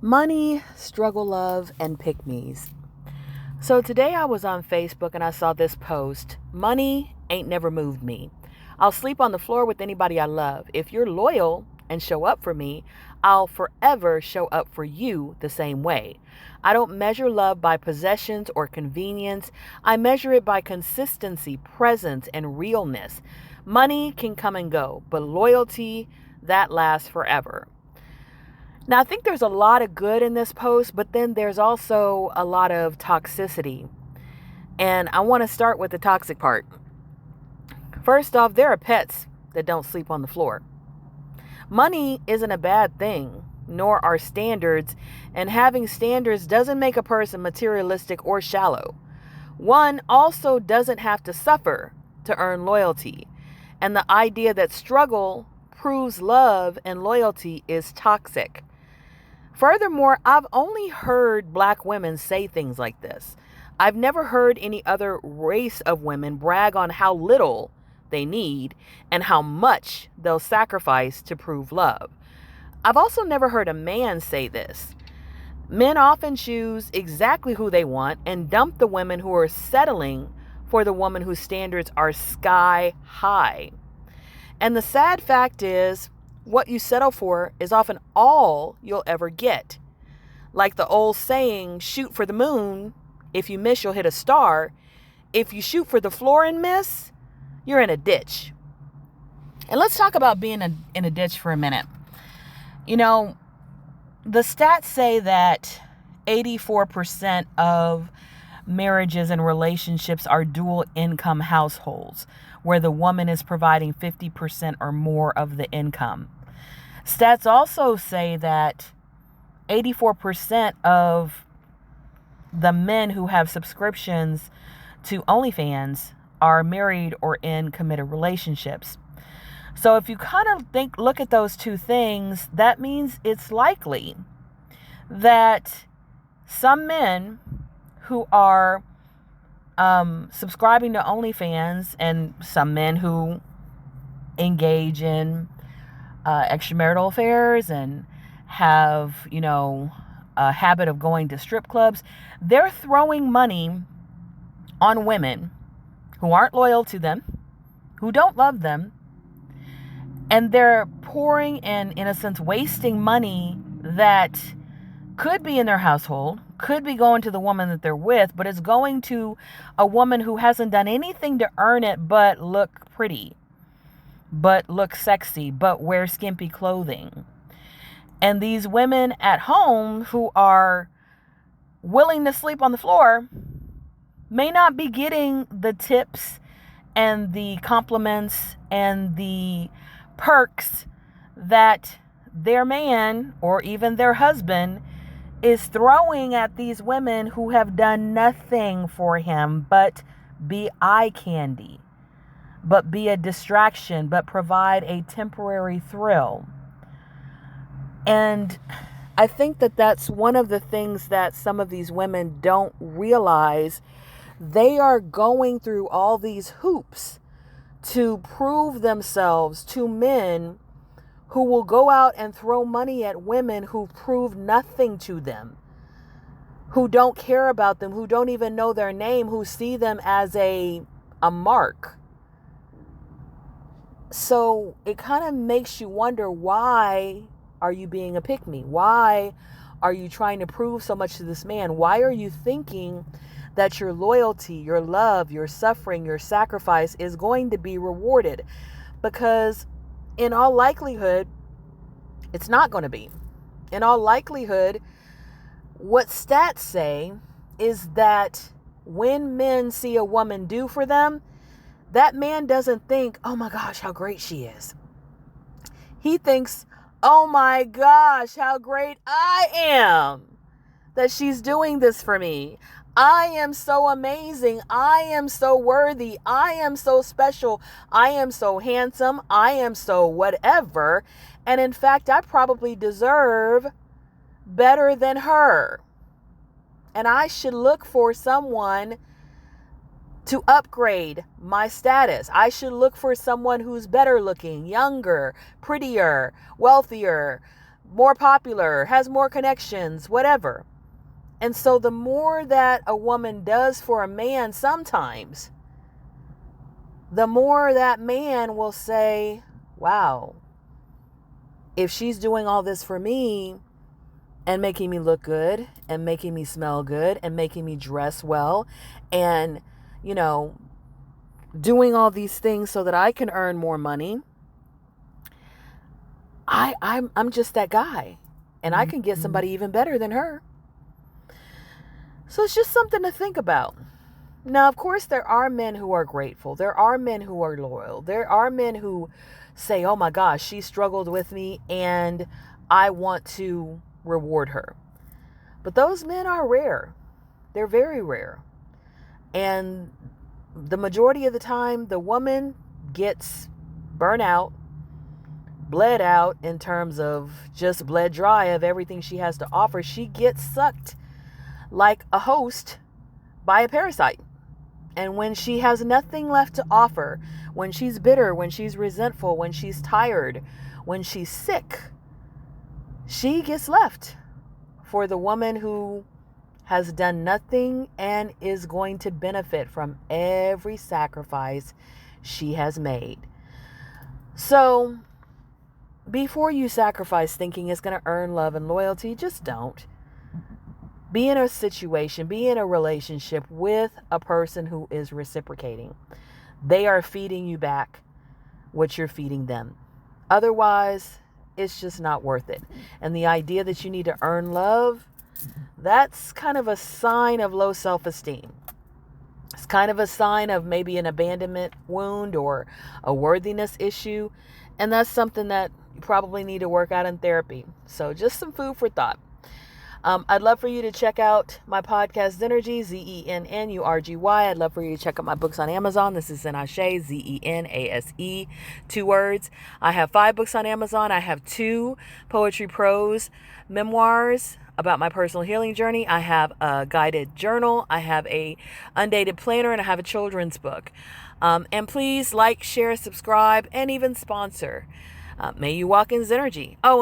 Money, struggle, love, and pick-me's. So today I was on Facebook and I saw this post. Money ain't never moved me. I'll sleep on the floor with anybody I love. If you're loyal and show up for me, I'll forever show up for you the same way. I don't measure love by possessions or convenience. I measure it by consistency, presence, and realness. Money can come and go, but loyalty, that lasts forever. Now, I think there's a lot of good in this post, but then there's also a lot of toxicity. And I want to start with the toxic part. First off, there are pets that don't sleep on the floor. Money isn't a bad thing, nor are standards, and having standards doesn't make a person materialistic or shallow. One also doesn't have to suffer to earn loyalty. And the idea that struggle proves love and loyalty is toxic. Furthermore, I've only heard black women say things like this. I've never heard any other race of women brag on how little they need and how much they'll sacrifice to prove love. I've also never heard a man say this. Men often choose exactly who they want and dump the women who are settling for the woman whose standards are sky high. And the sad fact is, what you settle for is often all you'll ever get. Like the old saying, shoot for the moon. If you miss, you'll hit a star. If you shoot for the floor and miss, you're in a ditch. And let's talk about being in a ditch for a minute. You know, the stats say that 84% of marriages and relationships are dual income households, where the woman is providing 50% or more of the income. Stats also say that 84% of the men who have subscriptions to OnlyFans are married or in committed relationships. So if you kind of look at those two things, that means it's likely that some men who are subscribing to OnlyFans and some men who engage in extramarital affairs and have, a habit of going to strip clubs, they're throwing money on women who aren't loyal to them, who don't love them, and they're pouring and, in a sense, wasting money that could be in their household, could be going to the woman that they're with, but it's going to a woman who hasn't done anything to earn it but look pretty, but look sexy, but wear skimpy clothing. And these women at home who are willing to sleep on the floor may not be getting the tips and the compliments and the perks that their man or even their husband is throwing at these women who have done nothing for him but be eye candy, but be a distraction, but provide a temporary thrill. And I think that that's one of the things that some of these women don't realize. They are going through all these hoops to prove themselves to men who will go out and throw money at women who prove nothing to them, who don't care about them, who don't even know their name, who see them as a mark. So it kind of makes you wonder, why are you being a pick-me? Why are you trying to prove so much to this man? Why are you thinking that your loyalty, your love, your suffering, your sacrifice is going to be rewarded? Because in all likelihood, it's not going to be. In all likelihood, what stats say is that when men see a woman do for them, that man doesn't think, oh my gosh, how great she is. He thinks, oh my gosh, how great I am that she's doing this for me. I am so amazing. I am so worthy. I am so special. I am so handsome. I am so whatever. And in fact, I probably deserve better than her. And I should look for someone to upgrade my status. I should look for someone who's better looking, younger, prettier, wealthier, more popular, has more connections, whatever. And so the more that a woman does for a man sometimes, the more that man will say, wow, if she's doing all this for me and making me look good and making me smell good and making me dress well and, you know, doing all these things so that I can earn more money, I'm just that guy. And I can get somebody even better than her. So it's just something to think about. Now, of course, there are men who are grateful. There are men who are loyal. There are men who say, oh my gosh, she struggled with me and I want to reward her. But those men are rare. They're very rare. And the majority of the time, the woman gets burnt out, bled out in terms of just bled dry of everything she has to offer. She gets sucked like a host by a parasite. And when she has nothing left to offer, when she's bitter, when she's resentful, when she's tired, when she's sick, she gets left for the woman who has done nothing and is going to benefit from every sacrifice she has made. So before you sacrifice thinking it's going to earn love and loyalty, just don't. Be in a situation, be in a relationship with a person who is reciprocating. They are feeding you back what you're feeding them. Otherwise, it's just not worth it. And the idea that you need to earn love, that's kind of a sign of low self-esteem. It's kind of a sign of maybe an abandonment wound or a worthiness issue. And that's something that you probably need to work out in therapy. So just some food for thought. I'd love for you to check out my podcast, Zenergy, Zennurgy. I'd love for you to check out my books on Amazon. This is Zenashe, Zenase, 2 words. I have 5 books on Amazon. I have 2 poetry prose memoirs about my personal healing journey. I have a guided journal. I have a undated planner, and I have a children's book. And please like, share, subscribe, and even sponsor. May you walk in Zenergy. Oh,